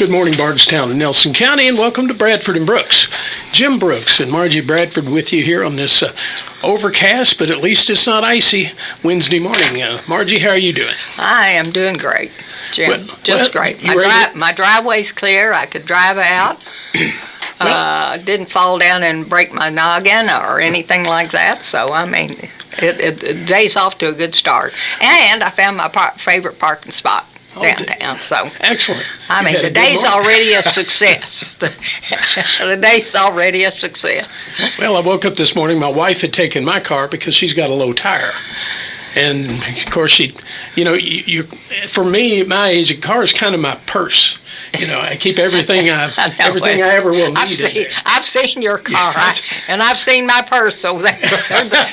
Good morning, Bardstown and Nelson County, and welcome to Bradford and Brooks. Jim Brooks and Margie Bradford with you here on this overcast, but at least it's not icy Wednesday morning. Margie, how are you doing? I am doing great, Jim. Great. My driveway's clear. I could drive out. Didn't fall down and break my noggin or anything like that. So, I mean, the day's off to a good start. And I found my favorite parking spot downtown. So excellent. I mean, the day's already a success. The day's already a success. Well, I woke up this morning. My wife had taken my car because she's got a low tire. And, of course, for me, my age, a car is kind of my purse. I keep everything I ever will need. I've seen your car, and I've seen my purse, so the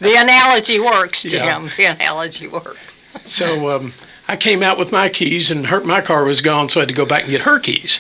analogy works, Jim. Yeah. The analogy works. So I came out with my keys, and my car was gone, so I had to go back and get her keys,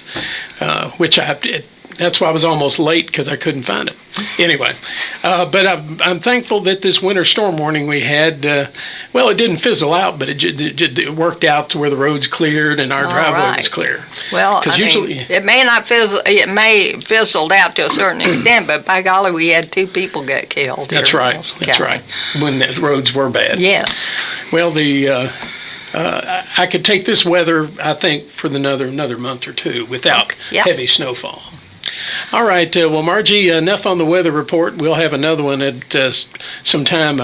which that's why I was almost late, because I couldn't find them. Anyway, but I'm thankful that this winter storm warning we had, it didn't fizzle out, but it worked out to where the roads cleared and our driveway was clear. Well, usually it may not fizzle. It may fizzled out to a certain extent, but by golly, we had 2 people get killed. That's right. That's right. When the roads were bad. Yes. Well, I could take this weather, I think, for another month or 2 without heavy snowfall. All right. Well, Margie, enough on the weather report. We'll have another one at some time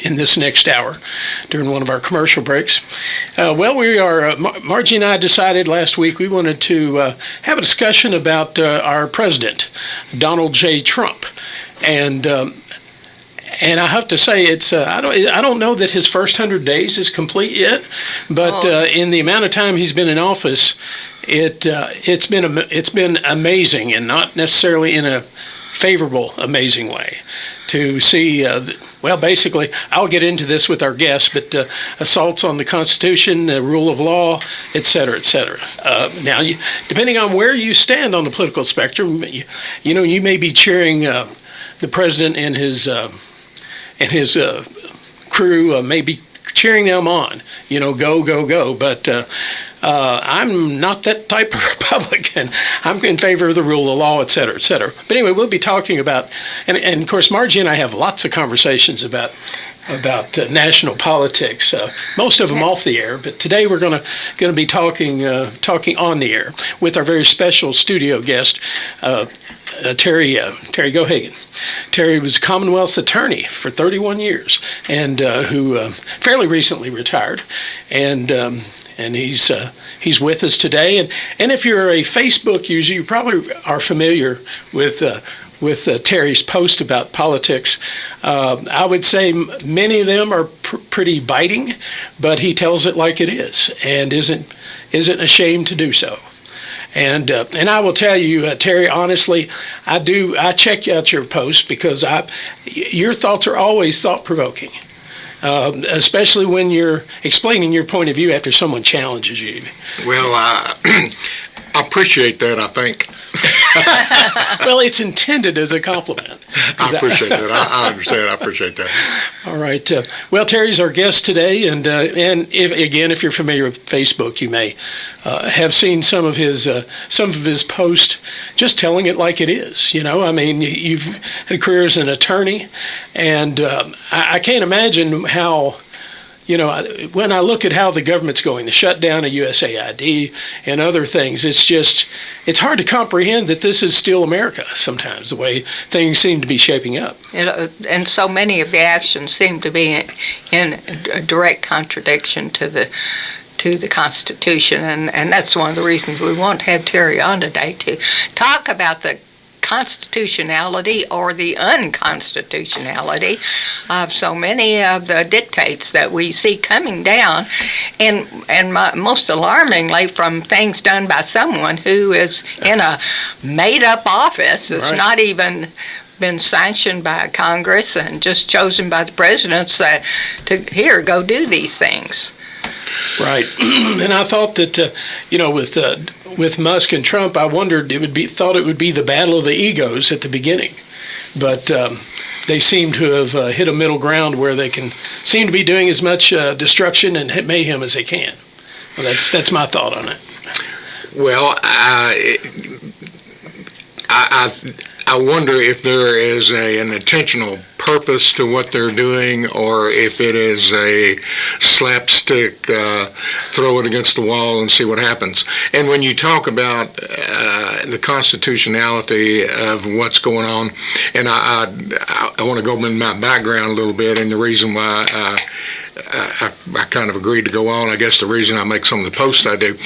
in this next hour during one of our commercial breaks. Margie and I decided last week we wanted to have a discussion about our president, Donald J. Trump. And I have to say, I don't know that his first 100 days is complete yet, but in the amount of time he's been in office, it's been amazing, and not necessarily in a favorable, amazing way, to see. Basically, I'll get into this with our guests, but assaults on the Constitution, the rule of law, et cetera, et cetera. Now, depending on where you stand on the political spectrum, you may be cheering the president and his crew, maybe cheering them on, go, go, go. But I'm not that type of Republican. I'm in favor of the rule of law, et cetera, et cetera. But anyway, we'll be talking about, and of course, Margie and I have lots of conversations about national politics. Most of them off the air, but today we're going to be talking on the air with our very special studio guest, Terry Geoghegan. Terry was a Commonwealth's attorney for 31 years, and who fairly recently retired, and he's with us today. And if you're a Facebook user, you probably are familiar with Terry's post about politics. I would say many of them are pretty biting, but he tells it like it is, and isn't ashamed to do so. And I will tell you, Terry, honestly, I check out your posts because your thoughts are always thought-provoking, especially when you're explaining your point of view after someone challenges you. Well, I appreciate that, I think. Well, it's intended as a compliment. I appreciate that. I understand. I appreciate that. All right. Well, Terry's our guest today, and if you're familiar with Facebook, you may have seen some of his posts, just telling it like it is. I mean, you've had a career as an attorney, and I can't imagine how. When I look at how the government's going, the shutdown of USAID and other things, it's hard to comprehend that this is still America sometimes, the way things seem to be shaping up. And so many of the actions seem to be in a direct contradiction to the Constitution, and that's one of the reasons we want to have Terry on today to talk about the constitutionality or the unconstitutionality of so many of the dictates that we see coming down, and most alarmingly from things done by someone who is in a made-up office that's not even been sanctioned by Congress and just chosen by the president to go do these things. Right, and I thought that with Musk and Trump, I wondered thought it would be the battle of the egos at the beginning, but they seem to have hit a middle ground where they can seem to be doing as much destruction and mayhem as they can. Well, that's my thought on it. Well, I wonder if there is an intentional purpose to what they're doing, or if it is a slapstick, throw it against the wall and see what happens. And when you talk about the constitutionality of what's going on, and I want to go in my background a little bit, and the reason why I kind of agreed to go on. I guess the reason I make some of the posts I do.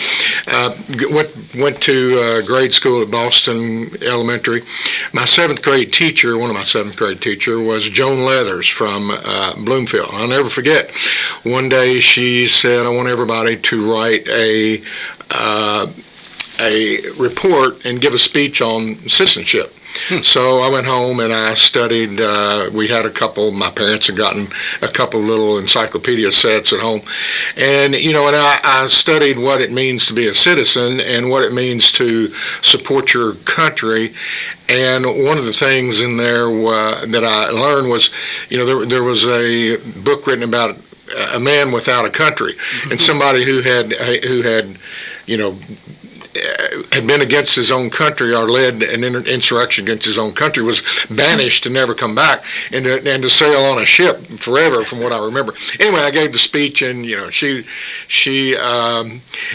Went to grade school at Boston Elementary. My seventh grade teacher, one of my seventh grade teacher, was Joan Leathers from Bloomfield. I'll never forget. One day she said, "I want everybody to write a report and give a speech on citizenship." So I went home and I studied. We had my parents had gotten a couple little encyclopedia sets at home. And, I studied what it means to be a citizen and what it means to support your country. And one of the things in there that I learned was, there was a book written about a man without a country, and somebody who had had been against his own country or led an insurrection against his own country was banished to never come back and to sail on a ship forever, from what I remember. Anyway, I gave the speech, and she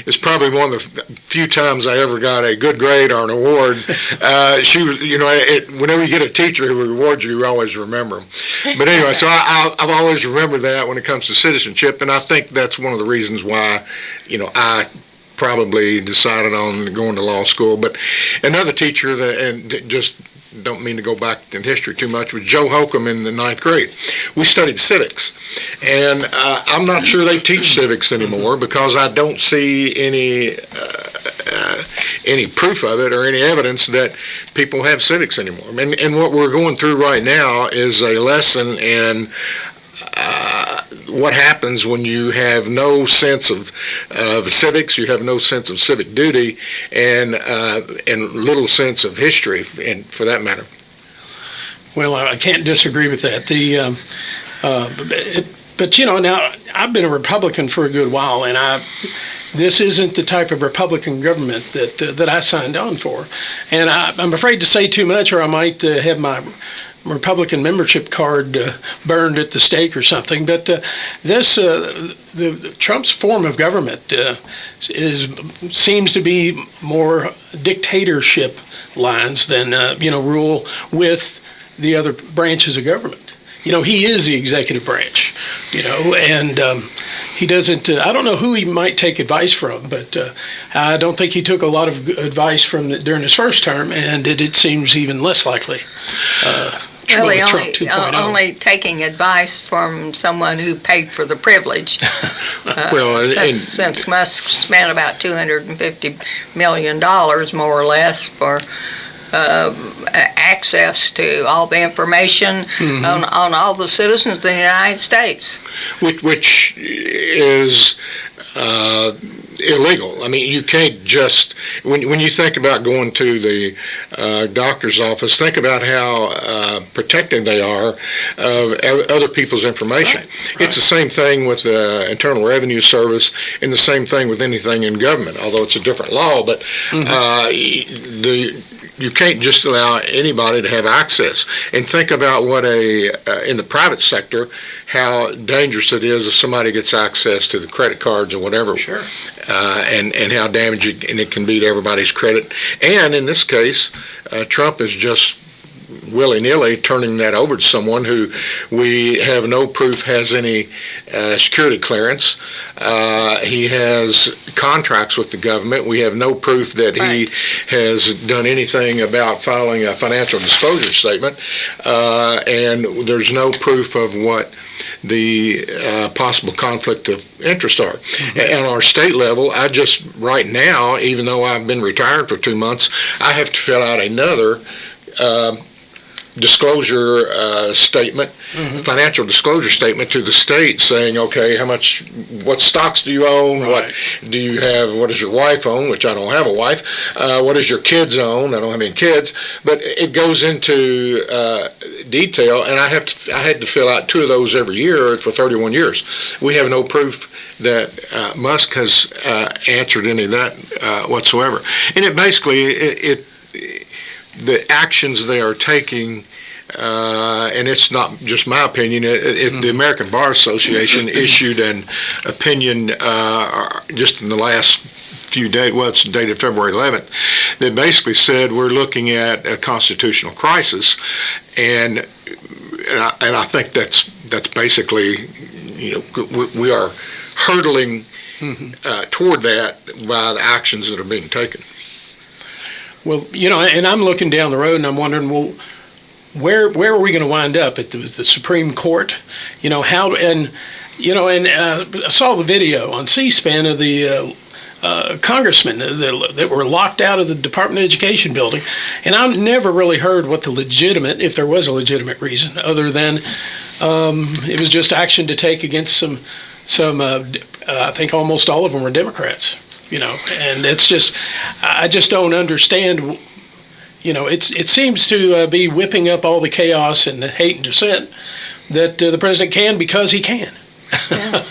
is probably one of the few times I ever got a good grade or an award. She was, whenever you get a teacher who rewards you, you always remember them. But anyway, so I've always remembered that when it comes to citizenship, and I think that's one of the reasons why, I probably decided on going to law school. But another teacher and just don't mean to go back in history too much, was Joe Holcomb in the ninth grade. We studied civics, and I'm not sure they teach civics anymore, because I don't see any proof of it or any evidence that people have civics anymore. And what we're going through right now is a lesson in what happens when you have no sense of civics, you have no sense of civic duty, and little sense of history, and for that matter. Well, I can't disagree with that. But now I've been a Republican for a good while, and this isn't the type of Republican government that I signed on for, and I'm afraid to say too much, or I might have my Republican membership card burned at the stake or something. But the Trump's form of government seems to be more dictatorship lines than rule with the other branches of government. He is the executive branch, and he doesn't, I don't know who he might take advice from, but I don't think he took a lot of advice during his first term, and it seems even less likely. Really, only taking advice from someone who paid for the privilege. Since Musk spent about $250 million, more or less, for access to all the information on all the citizens of the United States. Which is illegal. I mean, you can't just, when you think about going to the doctor's office, think about how protective they are of other people's information. Right. It's the same thing with the Internal Revenue Service, and the same thing with anything in government, although it's a different law, but you can't just allow anybody to have access. And think about what in the private sector, how dangerous it is if somebody gets access to the credit cards or whatever. Sure. And how damaging it can be to everybody's credit. And in this case, Trump is just willy-nilly turning that over to someone who we have no proof has any security clearance. He has contracts with the government. We have no proof that he has done anything about filing a financial disclosure statement. And there's no proof of what the possible conflict of interest are. At our state level, right now, even though I've been retired for 2 months, I have to fill out another disclosure statement, financial disclosure statement to the state saying, okay, what stocks do you own? Right. What do you have? What does your wife own? Which I don't have a wife. What does your kids own? I don't have any kids. But it goes into detail, and I had to fill out 2 of those every year for 31 years. We have no proof that Musk has answered any of that whatsoever. And it basically, the actions they are taking, and it's not just my opinion, the American Bar Association issued an opinion just in the last few days, well, it's dated February 11th, that basically said we're looking at a constitutional crisis, and I think that's basically, we are hurtling toward that by the actions that are being taken. Well, and I'm looking down the road and I'm wondering, well, where are we going to wind up at the Supreme Court? How, and I saw the video on C-SPAN of the congressmen that were locked out of the Department of Education building, and I've never really heard what if there was a legitimate reason, other than it was just action to take against some. I think almost all of them were Democrats. And it's just, I just don't understand. It seems to be whipping up all the chaos and the hate and dissent that the president can because he can. Yeah.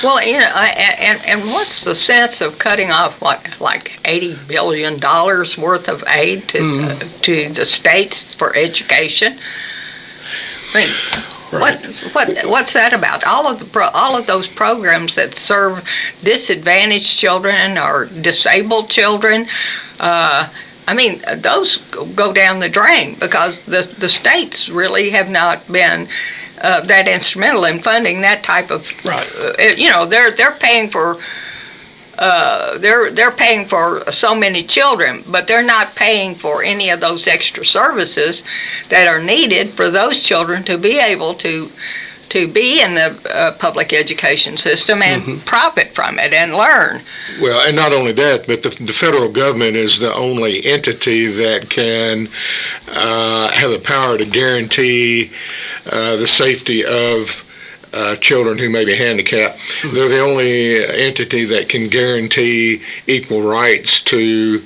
Well, and what's the sense of cutting off like $80 billion worth of aid to the states for education? I mean, right. What's that about? All of those programs that serve disadvantaged children or disabled children, those go down the drain because the states really have not been that instrumental in funding that type of. Right. They're paying for. They're paying for so many children, but they're not paying for any of those extra services that are needed for those children to be able to be in the public education system and profit from it and learn. Well, and not only that, but the federal government is the only entity that can have the power to guarantee the safety of children who may be handicapped. They're the only entity that can guarantee equal rights to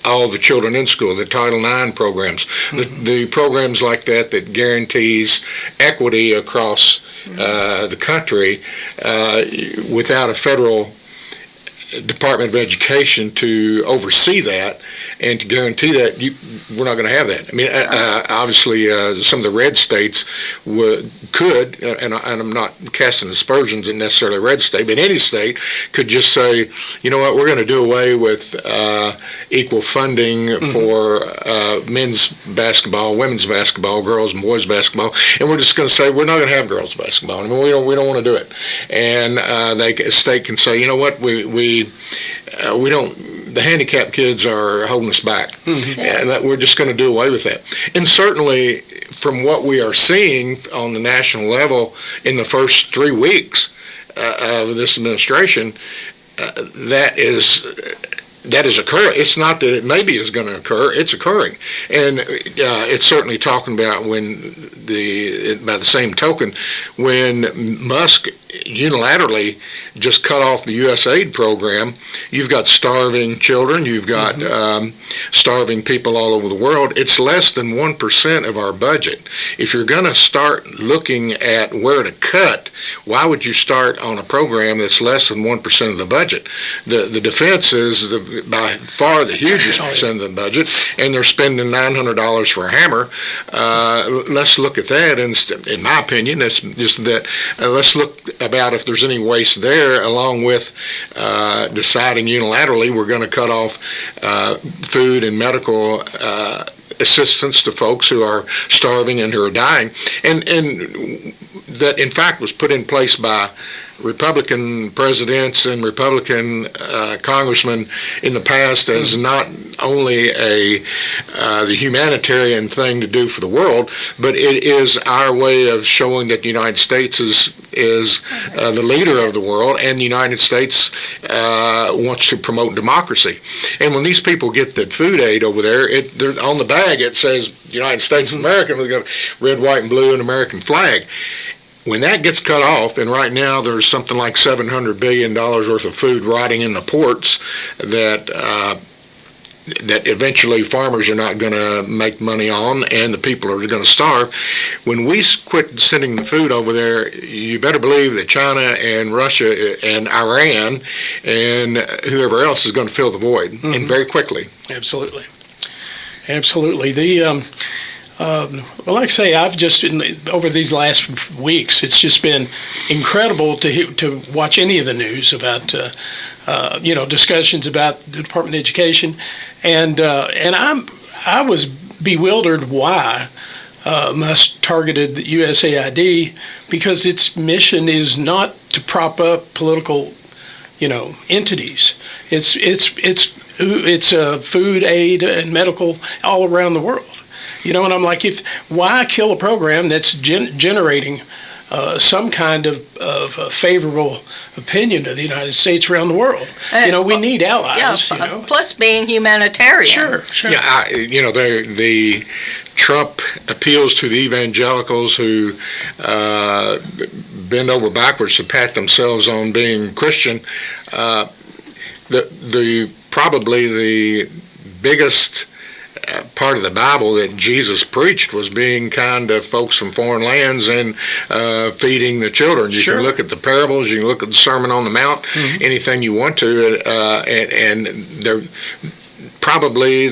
all the children in school, the Title IX programs, the programs like that guarantees equity across the country without a federal Department of Education to oversee that and to guarantee that, we're not going to have that. I mean, obviously, some of the red states could, and I'm not casting aspersions in necessarily a red state, but any state could just say, you know what, we're going to do away with equal funding for men's basketball, women's basketball, girls and boys basketball, and we're just going to say we're not going to have girls basketball. I mean, we don't want to do it, and a state can say, you know what, we don't. The handicapped kids are holding us back, and we're just going to do away with that. And certainly, from what we are seeing on the national level in the first 3 weeks of this administration, that is occurring. It's not that it maybe is going to occur; it's occurring, and it's certainly talking about by the same token, when Musk unilaterally just cut off the USAID program, you've got starving children, you've got starving people all over the world. It's less than 1% of our budget. If you're going to start looking at where to cut, why would you start on a program that's less than 1% of the budget? The defense is by far the hugest percent of the budget, and they're spending $900 for a hammer. Let's look at that, and in my opinion, that's just that. Let's look about if there's any waste there, along with deciding unilaterally we're going to cut off food and medical assistance to folks who are starving and who are dying. And that in fact was put in place by Republican presidents and Republican congressmen in the past as not only the humanitarian thing to do for the world, but it is our way of showing that the United States is the leader of the world, and the United States wants to promote democracy. And when these people get the food aid over there, on the bag it says United States of America with a red, white, and blue and American flag. When that gets cut off, and right now there's something like $700 billion worth of food rotting in the ports that eventually farmers are not going to make money on, and the people are going to starve. When we quit sending the food over there, you better believe that China and Russia and Iran and whoever else is going to fill the void, and very quickly. Absolutely. Well, like I say, I've just been, over these last weeks, it's just been incredible to watch any of the news about, discussions about the Department of Education, and I was bewildered why Musk targeted the USAID, because its mission is not to prop up political, entities. It's food aid and medical all around the world. And I'm like, why kill a program that's generating some kind of favorable opinion of the United States around the world? We need allies. Plus being humanitarian. Sure. Yeah, the Trump appeals to the evangelicals who bend over backwards to pat themselves on being Christian. Probably the biggest part of the Bible that Jesus preached was being kind to folks from foreign lands and feeding the children. You can look at the parables, you can look at the Sermon on the Mount, anything you want to, and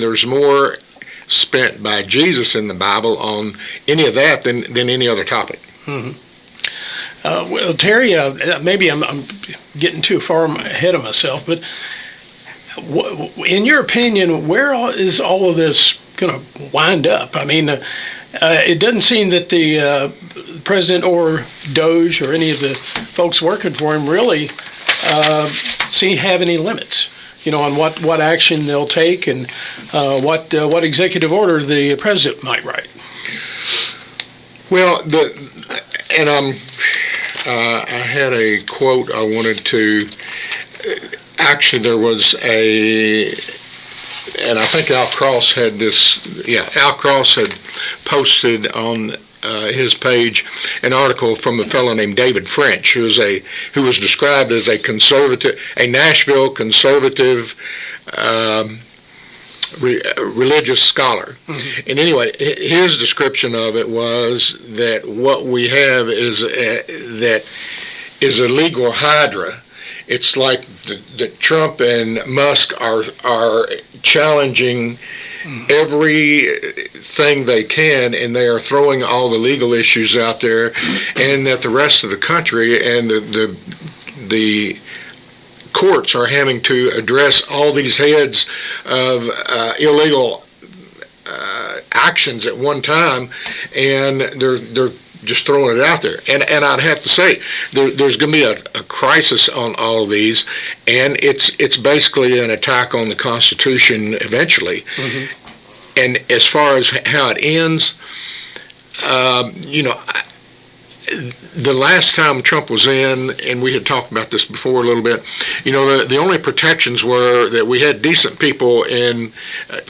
there's more spent by Jesus in the Bible on any of that than any other topic. Well, Terry, maybe I'm getting too far ahead of myself, but in your opinion, where is all of this going to wind up? I mean, it doesn't seem that the president or Doge or any of the folks working for him really have any limits, on what action they'll take and what executive order the president might write. Well, I had a quote I wanted to. Actually, there was and I think Al Cross had this. Yeah, Al Cross had posted on his page an article from a fellow named David French, who was described as a Nashville conservative religious scholar. And anyway, his description of it was that what we have is a legal hydra. It's like that Trump and Musk are challenging everything they can, and they are throwing all the legal issues out there, and that the rest of the country and the courts are having to address all these heads of illegal actions at one time, and they're just throwing it out there. And I'd have to say, there's going to be a crisis on all of these, and it's basically an attack on the Constitution eventually. And as far as how it ends, the last time Trump was in, and we had talked about this before a little bit, the only protections were that we had decent people in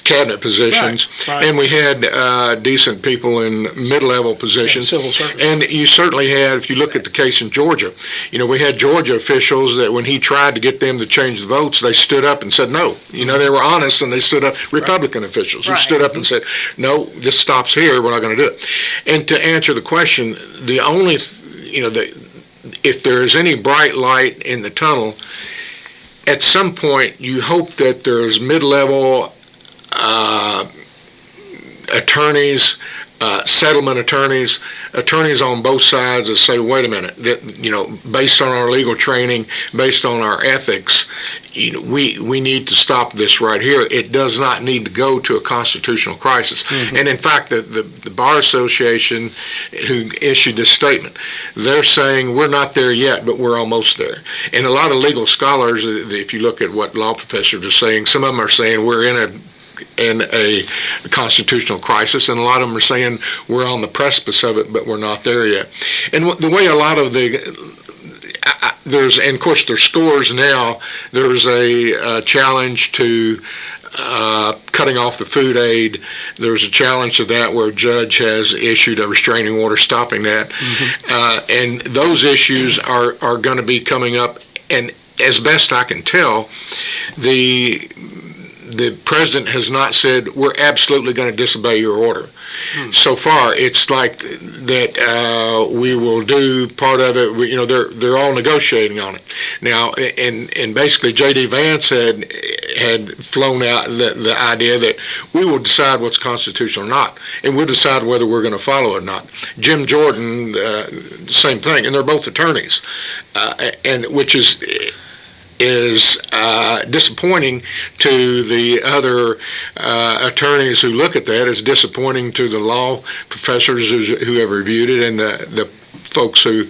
cabinet positions, right. And we had decent people in mid-level positions. Civil service. And you certainly had, if you look at the case in Georgia, we had Georgia officials that when he tried to get them to change the votes, they stood up and said no. They were honest, and they stood up. Republican officials who stood up and said, no, this stops here, we're not going to do it. And to answer the question, the only, if there is any bright light in the tunnel, at some point you hope that there's mid-level attorneys settlement attorneys on both sides that say, wait a minute, based on our legal training, based on our ethics, we need to stop this right here. It does not need to go to a constitutional crisis. Mm-hmm. And in fact, the Bar Association, who issued this statement, they're saying we're not there yet, but we're almost there. And a lot of legal scholars, if you look at what law professors are saying, some of them are saying we're in a constitutional crisis, and a lot of them are saying we're on the precipice of it, but we're not there yet. And the way a lot of and of course there's scores now, there's a challenge to cutting off the food aid. There's a challenge to that where a judge has issued a restraining order stopping that. Mm-hmm. And those issues are going to be coming up, and as best I can tell, the president has not said we're absolutely going to disobey your order. So far, it's like that we will do part of it. They're all negotiating on it now, and basically J.D. Vance had flown out the idea that we will decide what's constitutional or not, and we'll decide whether we're going to follow it or not. Jim Jordan, the same thing, and they're both attorneys, and which is disappointing to the other attorneys who look at that. Is disappointing to the law professors who have reviewed it, and the folks who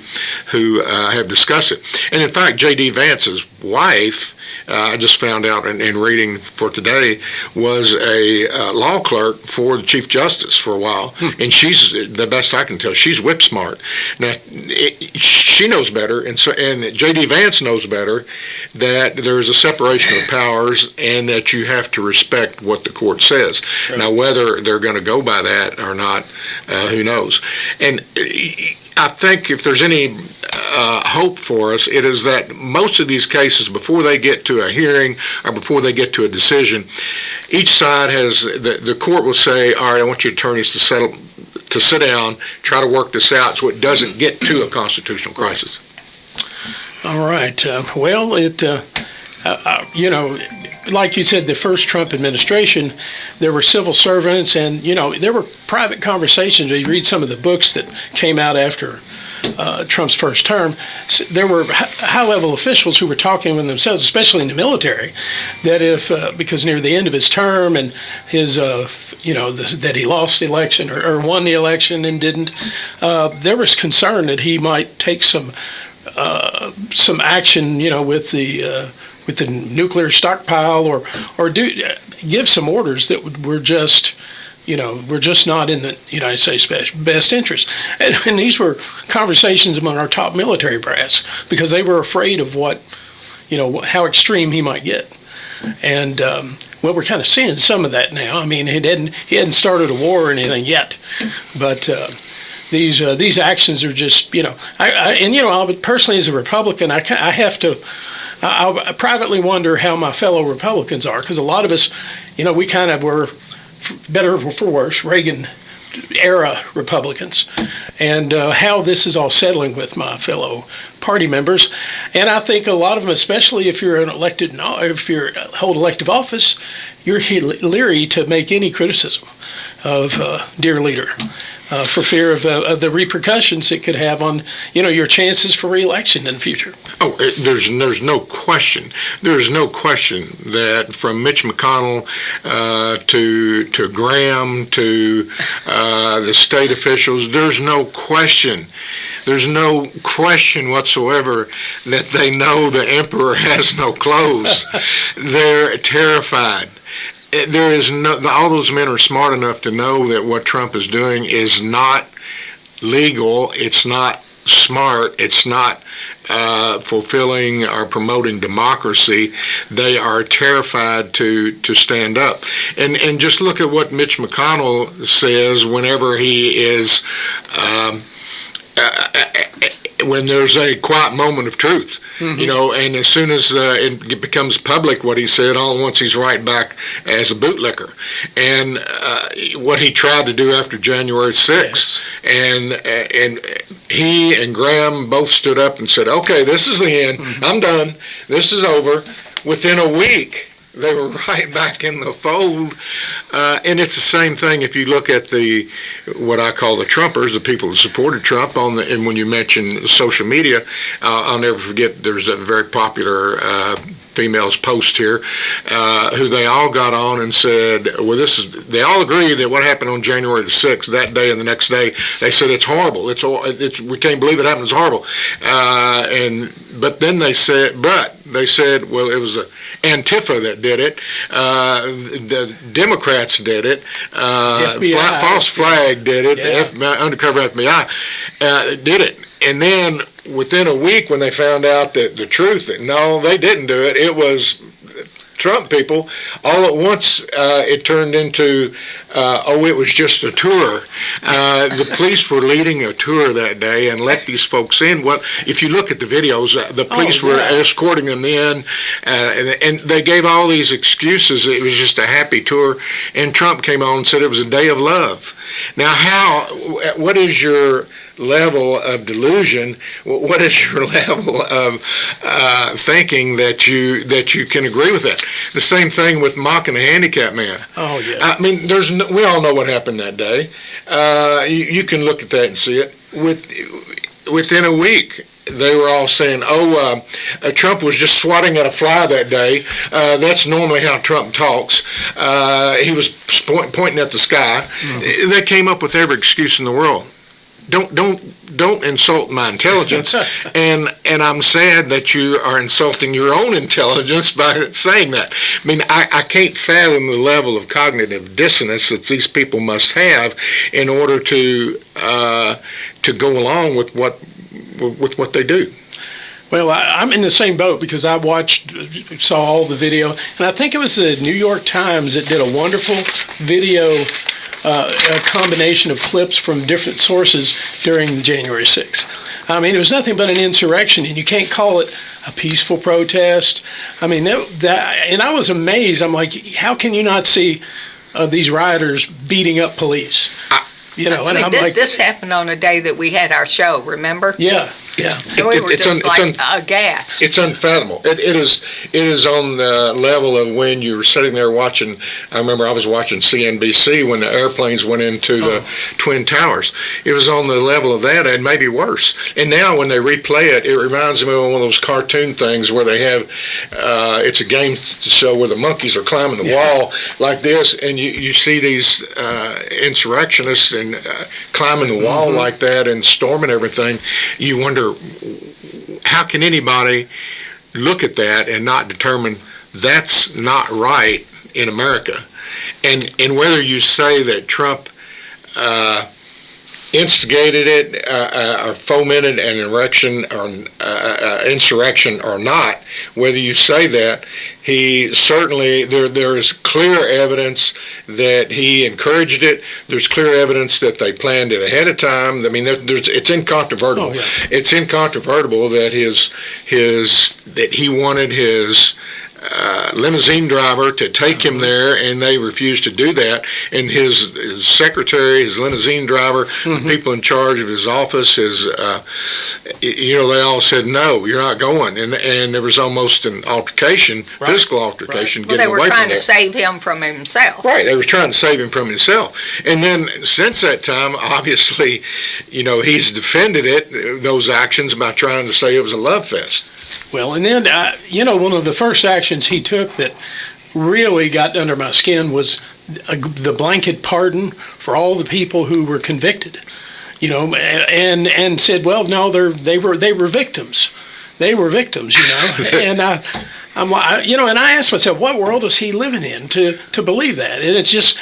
have discussed it. And in fact, J.D. Vance's wife, I just found out in reading for today, was a law clerk for the Chief Justice for a while, and she's, the best I can tell, she's whip smart. Now, she knows better, and J.D. Vance knows better that there is a separation of powers and that you have to respect what the court says. Right. Now, whether they're going to go by that or not, who knows? And I think if there's any hope for us, it is that most of these cases, before they get to a hearing or before they get to a decision, each side has, the court will say, all right, I want your attorneys to sit down, try to work this out so it doesn't get to a constitutional crisis. All right. Well, like you said, the first Trump administration, there were civil servants, and there were private conversations. You read some of the books that came out after Trump's first term. There were high-level officials who were talking with themselves, especially in the military, that because near the end of his term and his that he lost the election or won the election and didn't, there was concern that he might take some action, with the nuclear stockpile, or give some orders that were just not in the United States' best interest. And these were conversations among our top military brass because they were afraid of how extreme he might get. And we're kind of seeing some of that now. I mean, he hadn't started a war or anything yet, but these actions are just I personally, as a Republican, I have to. I privately wonder how my fellow Republicans are, because a lot of us, we kind of were, better or for worse, Reagan-era Republicans, and how this is all settling with my fellow party members. And I think a lot of them, especially if you're if you hold elective office, you're leery to make any criticism of dear leader. For fear of the repercussions it could have on, your chances for re-election in the future. Oh, there's no question. There's no question that from Mitch McConnell to Graham to the state officials, there's no question. There's no question whatsoever that they know the emperor has no clothes. They're terrified. There is all those men are smart enough to know that what Trump is doing is not legal, it's not smart, it's not fulfilling or promoting democracy. They are terrified to stand up. And just look at what Mitch McConnell says whenever he is when there's a quiet moment of truth, and as soon as it becomes public what he said, all at once he's right back as a bootlicker. And what he tried to do after January 6th, and he and Graham both stood up and said, okay, this is the end, I'm done, this is over. Within a week, they were right back in the fold. And it's the same thing if you look at what I call the Trumpers, the people that supported Trump. And when you mention social media, I'll never forget. There's a very popular female's post here, who they all got on and said, well, they all agree that what happened on January the 6th, that day and the next day, they said it's horrible. We can't believe it happened. It's horrible. But then they said, well, it was Antifa that did it. The Democrats did it. False Flag did it. Yeah. The undercover FBI did it. And then within a week, when they found out that the truth, that no, they didn't do it. It was Trump people. All at once, it turned into, it was just a tour. The police were leading a tour that day and let these folks in. Well, if you look at the videos, the police were escorting them in, and they gave all these excuses. It was just a happy tour, and Trump came on and said it was a day of love. Now, what is your level of delusion? What is your level of thinking that you can agree with that? The same thing with mocking a handicapped man. Oh yeah. I mean, we all know what happened that day. You can look at that and see it. Within a week, they were all saying, Trump was just swatting at a fly that day. That's normally how Trump talks. He was pointing at the sky. Mm-hmm. They came up with every excuse in the world. Don't insult my intelligence, and I'm sad that you are insulting your own intelligence by saying that. I mean, I can't fathom the level of cognitive dissonance that these people must have in order to go along with what they do. Well, I'm in the same boat because I saw all the video, and I think it was the New York Times that did a wonderful video. A combination of clips from different sources during January 6th. I mean, it was nothing but an insurrection, and you can't call it a peaceful protest. I mean, and I was amazed. I'm like, how can you not see these rioters beating up police? This happened on a day that we had our show, remember? Yeah. Yeah, and we were aghast. It's unfathomable. It is on the level of when you're sitting there watching. I remember I was watching CNBC when the airplanes went into the Twin Towers. It was on the level of that, and maybe worse. And now when they replay it, it reminds me of one of those cartoon things where they have it's a game show where the monkeys are climbing the wall like this, and you see these insurrectionists and climbing the wall like that and storming everything. You wonder, how can anybody look at that and not determine that's not right in America? And whether you say that Trump instigated it or fomented an insurrection or not, whether you say that, he certainly, there is clear evidence that he encouraged it. There's clear evidence that they planned it ahead of time. I mean, it's incontrovertible. Oh, yeah. It's incontrovertible that that he wanted his limousine driver to take him there, and they refused to do that. And his secretary, his limousine driver, the people in charge of his office, they all said, no, you're not going. And there was almost an altercation, physical altercation, getting away from that. They were trying to save him from himself. Right, they were trying to save him from himself. And then since that time, obviously, he's defended those actions by trying to say it was a love fest. Well, and then, one of the first actions he took that really got under my skin was the blanket pardon for all the people who were convicted, and said, well, no, they were victims. They were victims, and and I asked myself, what world is he living in to believe that? And it's just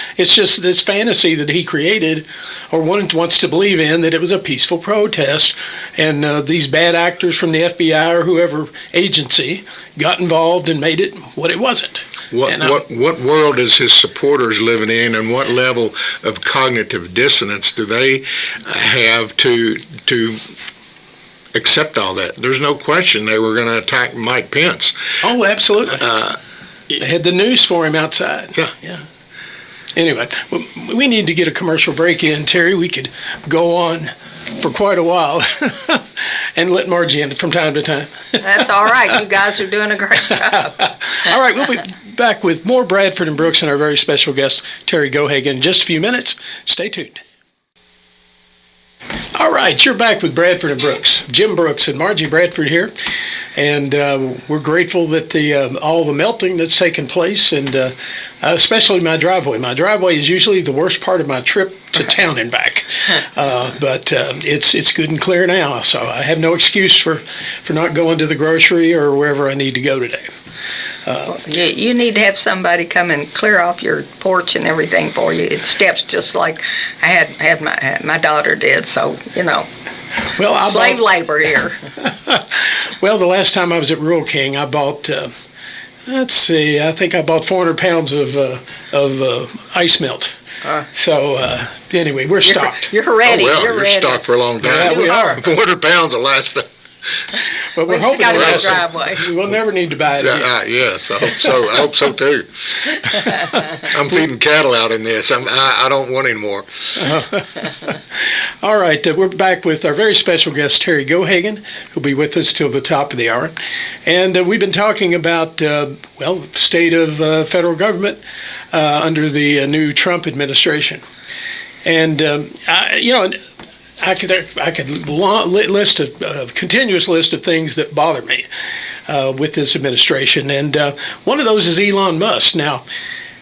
this fantasy that he created, or wants to believe in, that it was a peaceful protest, and these bad actors from the FBI or whoever agency got involved and made it what it wasn't. What world is his supporters living in, and what level of cognitive dissonance do they have to accept all that? There's no question they were going to attack Mike Pence. Oh, absolutely. They had the news for him outside. Yeah. Anyway, we need to get a commercial break in, Terry. We could go on for quite a while. and let Margie in from time to time. That's all right. You guys are doing a great job. All right, we'll be back with more Bradford and Brooks and our very special guest, Terry Geoghegan, in just a few minutes. Stay tuned. All right, you're back with Bradford and Brooks. Jim Brooks and Margie Bradford here, and we're grateful that all the melting that's taken place, and especially my driveway. My driveway is usually the worst part of my trip to town and back, but it's good and clear now, so I have no excuse for not going to the grocery or wherever I need to go today. You need to have somebody come and clear off your porch and everything for you. It steps just like I had my daughter did. So Well, slave labor here. Well, the last time I was at Rural King, I bought. Let's see. I think I bought 400 pounds of ice melt. So anyway, we're stocked. You're ready. Oh, well, you're ready. stocked for a long time. Yeah, we are. 400 pounds will last. But we're hoping got a to good driveway. we'll never need to buy it again. Yes, I hope so. I hope so too. I'm feeding cattle out in this. I don't want any more. All right, we're back with our very special guest, Terry Geoghegan, who'll be with us till the top of the hour. And we've been talking about, the state of federal government under the new Trump administration. And, I could list a continuous list of things that bother me with this administration, and one of those is Elon Musk. Now,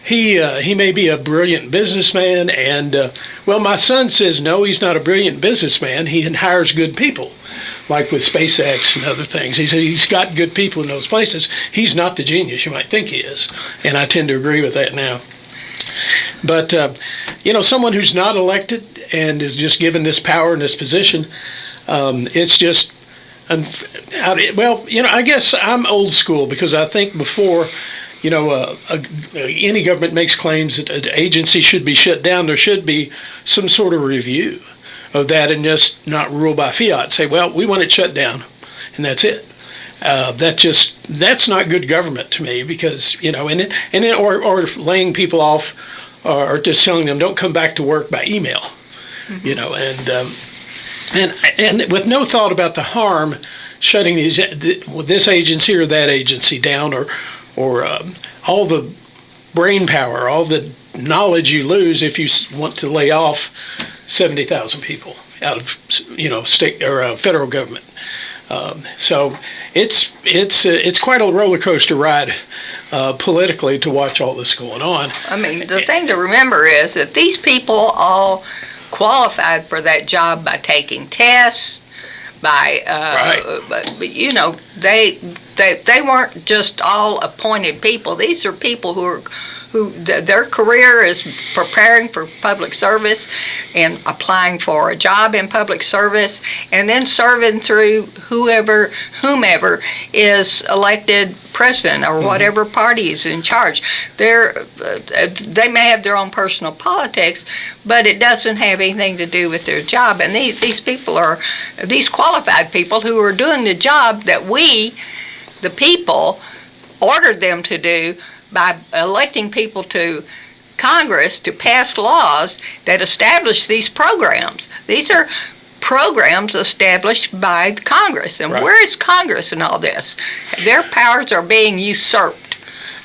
he may be a brilliant businessman, and my son says no, he's not a brilliant businessman. He hires good people, like with SpaceX and other things. He said he's got good people in those places. He's not the genius you might think he is, and I tend to agree with that now. But, someone who's not elected and is just given this power and this position, it's just, I guess I'm old school because I think before, any government makes claims that an agency should be shut down, there should be some sort of review of that and just not rule by fiat. Say, well, we want it shut down, and that's it. That's not good government to me because, or laying people off or just telling them don't come back to work by email, and with no thought about the harm shutting this agency or that agency down or all the brain power, all the knowledge you lose if you want to lay off 70,000 people out of, state or federal government. So it's quite a roller coaster ride politically to watch all this going on. I mean, the thing to remember is that these people all qualified for that job by taking tests, by but they weren't just all appointed people. These are people who their career is preparing for public service and applying for a job in public service and then serving through whomever is elected president or whatever party is in charge. They may have their own personal politics, but it doesn't have anything to do with their job. And these people are these qualified people who are doing the job that we, the people, ordered them to do by electing people to Congress to pass laws that establish these programs. These are programs established by Congress. And right. Where is Congress in all this? Their powers are being usurped.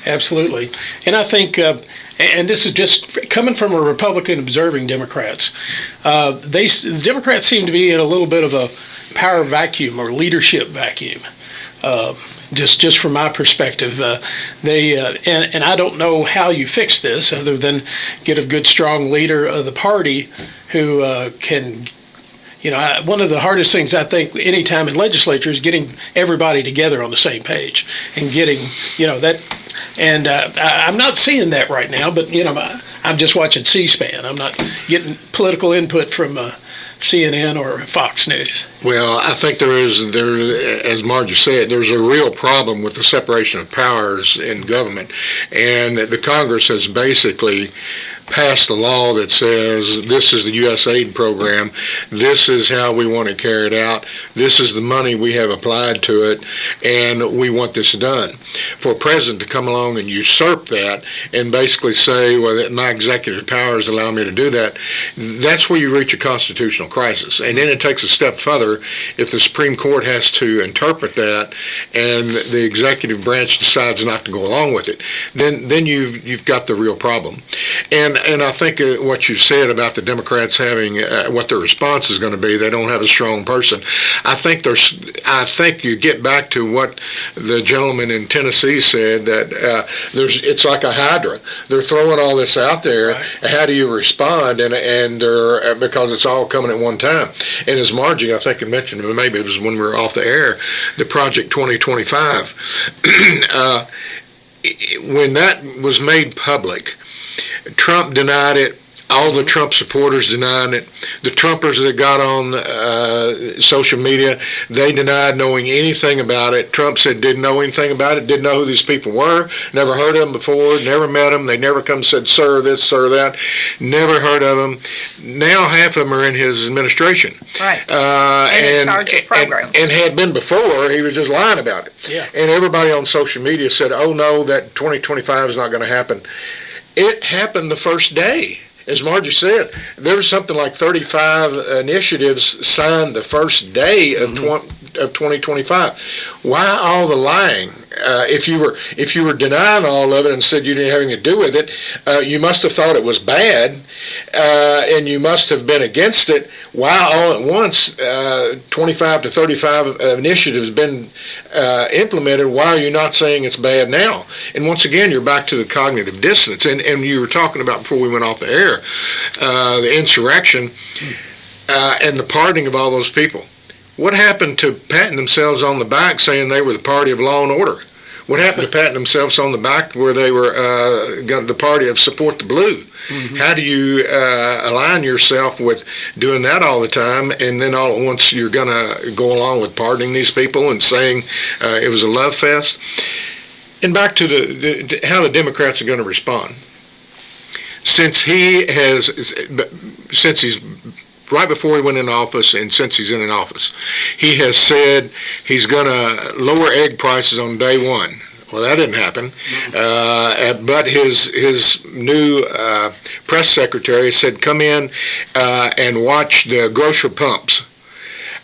Absolutely. And I think, and this is just coming from a Republican observing Democrats, the Democrats seem to be in a little bit of a power vacuum or leadership vacuum. Just from my perspective, and I don't know how you fix this other than get a good, strong leader of the party who can, one of the hardest things I think anytime in legislature is getting everybody together on the same page and getting, that. And I'm not seeing that right now, but, I'm just watching C-SPAN. I'm not getting political input from CNN or Fox News. Well, I think there, as Margie said, there's a real problem with the separation of powers in government, and the Congress has basically passed a law that says this is the U.S. aid program, this is how we want to carry it out, this is the money we have applied to it, and we want this done. For a president to come along and usurp that and basically say, well, my executive powers allow me to do that, that's where you reach a constitutional crisis. And then it takes a step further if the Supreme Court has to interpret that and the executive branch decides not to go along with it, then you've got the real problem. And I think what you said about the Democrats having what their response is going to be, they don't have a strong person. I think you get back to what the gentleman in Tennessee said, that it's like a hydra. They're throwing all this out there. Right. How do you respond? And because it's all coming at one time. And as Margie, I think, had mentioned, maybe it was when we were off the air, the Project 2025. When that was made public, Trump denied it. All the Trump supporters denied it. The Trumpers that got on social media, they denied knowing anything about it. Trump said didn't know anything about it, didn't know who these people were, never heard of them before, never met them. They never come and said, sir, this, sir, that. Never heard of them. Now half of them are in his administration. Right. And in charge of programs. And had been before, he was just lying about it. Yeah. And everybody on social media said, oh, no, that 2025 is not going to happen. It happened the first day. As Margie said, there was something like 35 initiatives signed the first day of 2025. Why all the lying? If you were denying all of it and said you didn't have anything to do with it, you must have thought it was bad, and you must have been against it. Why all at once 25 to 35 initiatives been implemented? Why are you not saying it's bad now? And once again, you're back to the cognitive dissonance. And you were talking about before we went off the air, the insurrection and the pardoning of all those people. What happened to patting themselves on the back saying they were the party of law and order? What happened to patting themselves on the back where they were the party of support the blue? Mm-hmm. How do you align yourself with doing that all the time, and then all at once you're going to go along with pardoning these people and saying it was a love fest? And back to how the Democrats are going to respond. Since he's right before he went in office, and since he's in office, he has said he's going to lower egg prices on day one. Well, that didn't happen. But his new press secretary said, come in and watch the grocery pumps.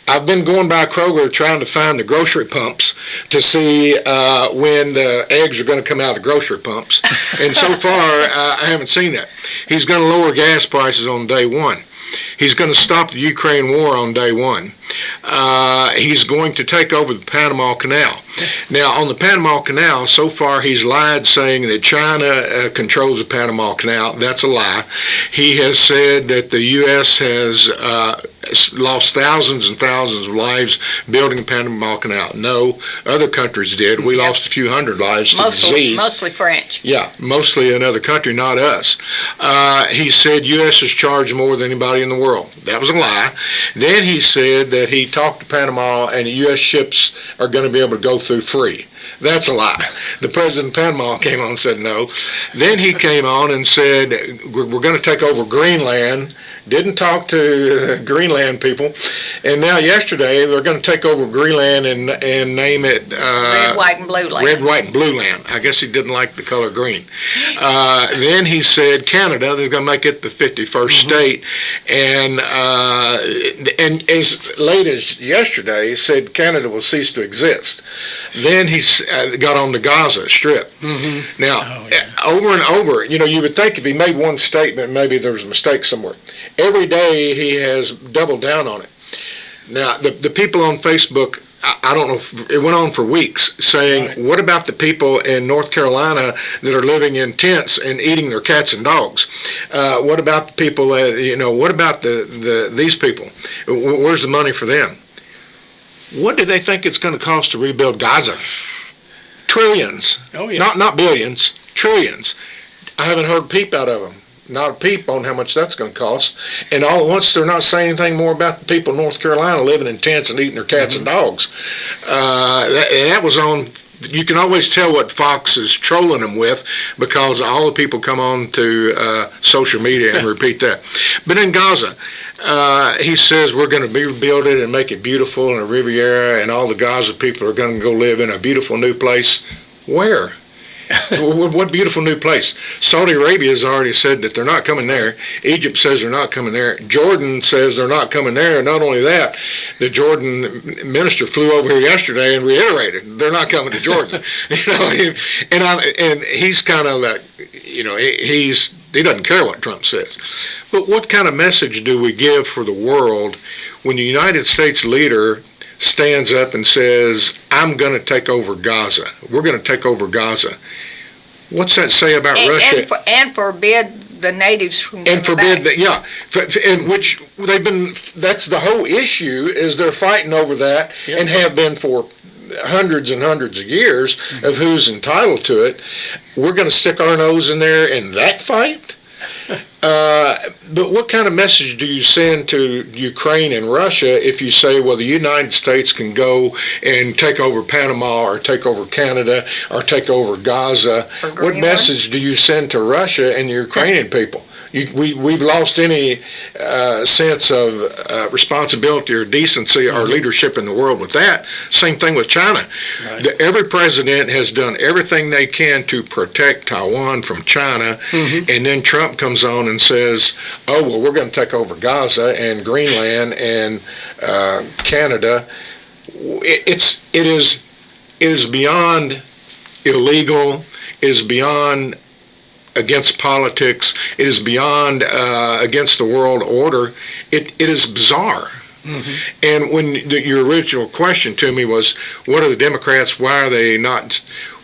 I've been going by Kroger trying to find the grocery pumps to see when the eggs are going to come out of the grocery pumps. And so far, I haven't seen that. He's going to lower gas prices on day one. He's going to stop the Ukraine war on day one. He's going to take over the Panama Canal. Now, on the Panama Canal, so far he's lied saying that China controls the Panama Canal. That's a lie. He has said that the U.S. has lost thousands and thousands of lives building the Panama Canal. No, other countries did. We lost a few hundred lives to disease. Mostly French. Yeah, mostly another country, not us. He said U.S. has charged more than anybody in the world. That was a lie. Then he said that he talked to Panama and the U.S. ships are going to be able to go through free. That's a lie. The president of Panama came on and said no. Then he came on and said, we're going to take over Greenland. Didn't talk to Greenland people. And now yesterday, they're going to take over Greenland and name it... Red, White, and Blue Land. Red, White, and Blue Land. I guess he didn't like the color green. Then he said Canada, they're going to make it the 51st state. And as late as yesterday, he said Canada will cease to exist. Then he got on the Gaza Strip. Now, over and over, you would think if he made one statement, maybe there was a mistake somewhere. Every day he has doubled down on it. Now, the people on Facebook, I don't know, it went on for weeks saying, what about the people in North Carolina that are living in tents and eating their cats and dogs? What about the people, what about these people? Where's the money for them? What do they think it's going to cost to rebuild Gaza? Trillions. Oh, yeah. Not billions, trillions. I haven't heard a peep out of them. Not a peep on how much that's going to cost. And all at once, they're not saying anything more about the people in North Carolina living in tents and eating their cats and dogs. That was on you can always tell what Fox is trolling them with, because all the people come on to social media and repeat that. But in Gaza, he says we're going to rebuild it and make it beautiful in a Riviera, and all the Gaza people are going to go live in a beautiful new place. Where? What beautiful new place? Saudi Arabia has already said that they're not coming there. Egypt says they're not coming there. Jordan says they're not coming there. And not only that, the Jordan minister flew over here yesterday and reiterated they're not coming to Jordan. And he's kind of like, he doesn't care what Trump says. But what kind of message do we give for the world when the United States leader stands up and says, I'm going to take over Gaza. We're going to take over Gaza. What's that say about Russia? And forbid the natives from coming and forbid back. that, yeah. In which they've been, that's the whole issue, is they're fighting over that, and have been for hundreds and hundreds of years, of who's entitled to it. We're going to stick our nose in there in that fight? But what kind of message do you send to Ukraine and Russia if you say, well, the United States can go and take over Panama or take over Canada or take over Gaza? What message do you send to Russia and the Ukrainian people? We've lost any sense of responsibility or decency or leadership in the world with that. Same thing with China. Right. Every president has done everything they can to protect Taiwan from China, and then Trump comes on and says, oh, well, we're going to take over Gaza and Greenland and Canada. It is beyond illegal. It is beyond against politics. It is beyond against the world order. It is bizarre. And when your original question to me was, what are the Democrats, why are they not,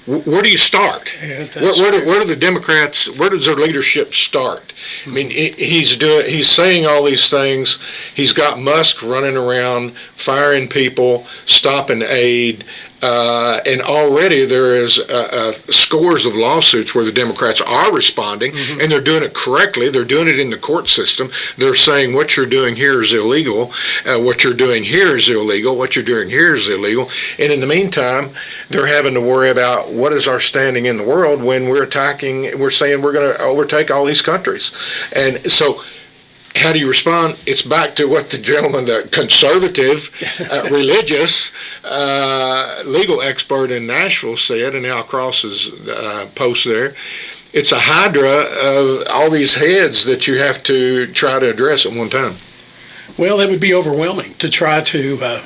where do you start? Yeah, where do the Democrats, where does their leadership start? I mean, he's saying all these things. He's got Musk running around, firing people, stopping aid, and already there is scores of lawsuits where the Democrats are responding, and they're doing it correctly. They're doing it in the court system. They're saying what you're doing here is illegal, what you're doing here is illegal, what you're doing here is illegal. And in the meantime, they're having to worry about what is our standing in the world when we're saying we're going to overtake all these countries. And so how do you respond? It's back to what the gentleman, the conservative, religious, legal expert in Nashville said, and Al Cross's post there. It's a hydra of all these heads that you have to try to address at one time. Well, it would be overwhelming to try to,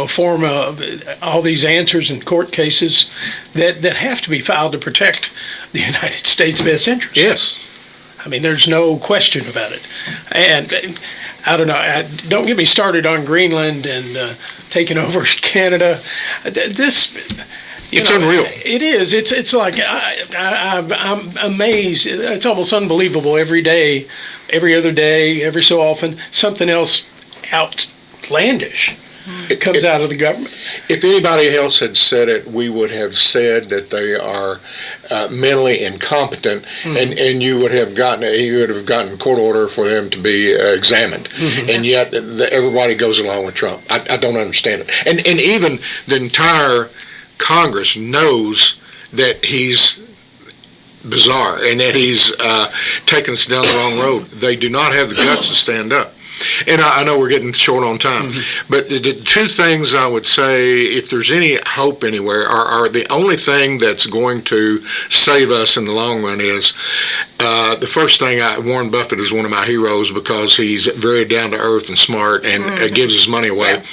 form all these answers in court cases that have to be filed to protect the United States' best interests. Yes. I mean, there's no question about it. And I don't know, don't get me started on Greenland and taking over Canada. It's unreal. It is. It's like I'm amazed. It's almost unbelievable every day, every other day, every so often, something else outlandish. It comes out of the government. If anybody else had said it, we would have said that they are mentally incompetent, and you would have gotten court order for them to be examined. And yet everybody goes along with Trump. I don't understand it. And even the entire Congress knows that he's bizarre and that he's taking us down the wrong road. They do not have the guts to stand up. And I know we're getting short on time, but the two things I would say, if there's any hope anywhere, are the only thing that's going to save us in the long run is the first thing. Warren Buffett is one of my heroes because he's very down to earth and smart and gives his money away. Yeah.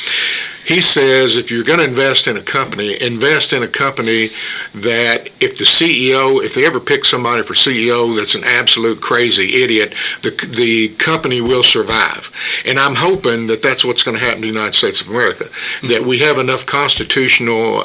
He says if you're going to invest in a company that if they ever pick somebody for CEO that's an absolute crazy idiot, the company will survive. And I'm hoping that that's what's going to happen to the United States of America, that we have enough constitutional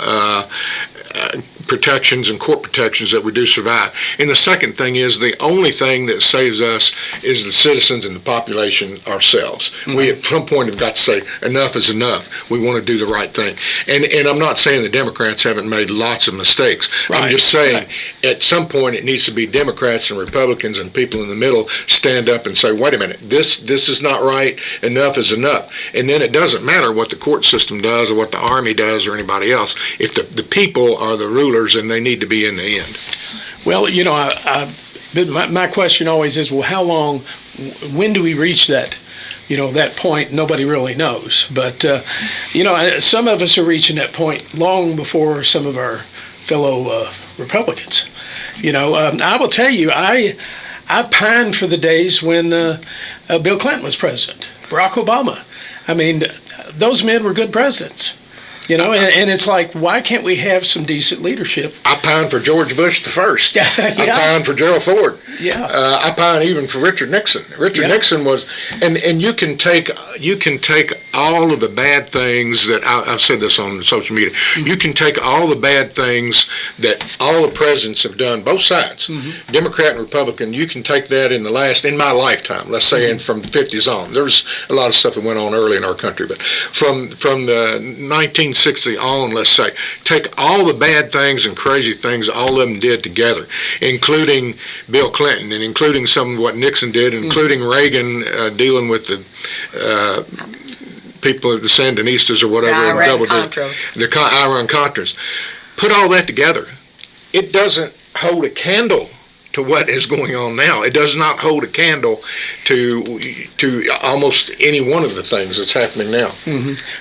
protections and court protections that we do survive. And the second thing is the only thing that saves us is the citizens and the population ourselves. We at some point have got to say enough is enough. We want to do the right thing. And I'm not saying the Democrats haven't made lots of mistakes. I'm just saying at some point it needs to be Democrats and Republicans and people in the middle stand up and say, wait a minute, this is not right. Enough is enough. And then it doesn't matter what the court system does or what the Army does or anybody else. If the people are the rulers, and they need to be in the end. Well, my question always is, well, how long, when do we reach that, that point? Nobody really knows. But, some of us are reaching that point long before some of our fellow Republicans. I will tell you, I pine for the days when Bill Clinton was president, Barack Obama. I mean, those men were good presidents. And it's like, why can't we have some decent leadership? I pine for George Bush the first. Yeah. I pine for Gerald Ford. Yeah. I pine even for Richard Nixon. Richard Nixon was, and you can take all of the bad things that I've said this on social media. You can take all the bad things that all the presidents have done, both sides, Democrat and Republican. You can take that in my lifetime. Let's say from the 50s on. There's a lot of stuff that went on early in our country, but from the 1960 on, let's say, take all the bad things and crazy things all of them did together, including Bill Clinton and including some of what Nixon did, including Reagan dealing with the people, the Sandinistas or whatever, the Iran-Contras. Put all that together. It doesn't hold a candle to what is going on now. It does not hold a candle to almost any one of the things that's happening now.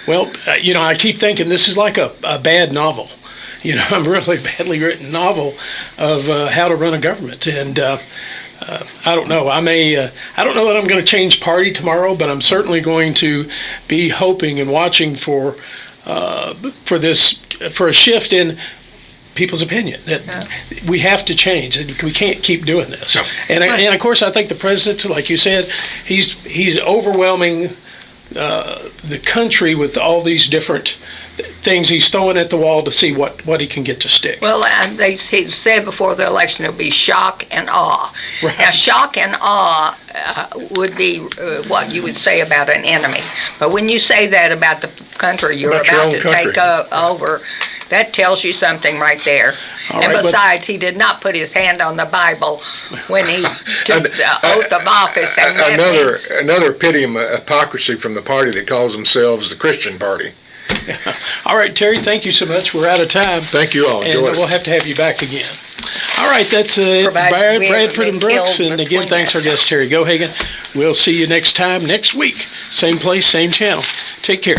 Well, I keep thinking this is like a bad novel. A really badly written novel of how to run a government. And I don't know. I don't know that I'm going to change party tomorrow, but I'm certainly going to be hoping and watching for a shift in people's opinion that we have to change. We can't keep doing this. No. And of course, I think the president, like you said, he's overwhelming the country with all these different things he's throwing at the wall to see what he can get to stick. Well, he said before the election it'll be shock and awe. Right. Now, shock and awe would be what you would say about an enemy. But when you say that about the country you're about to take over, that tells you something right there. And besides, he did not put his hand on the Bible when he took the oath of office. And another pity and hypocrisy from the party that calls themselves the Christian Party. All right, Terry, thank you so much. We're out of time. Thank you all. And we'll have to have you back again. All right, that's Bradford and Brooks. And again, thanks our guest, Terry Geoghegan. We'll see you next time, next week. Same place, same channel. Take care.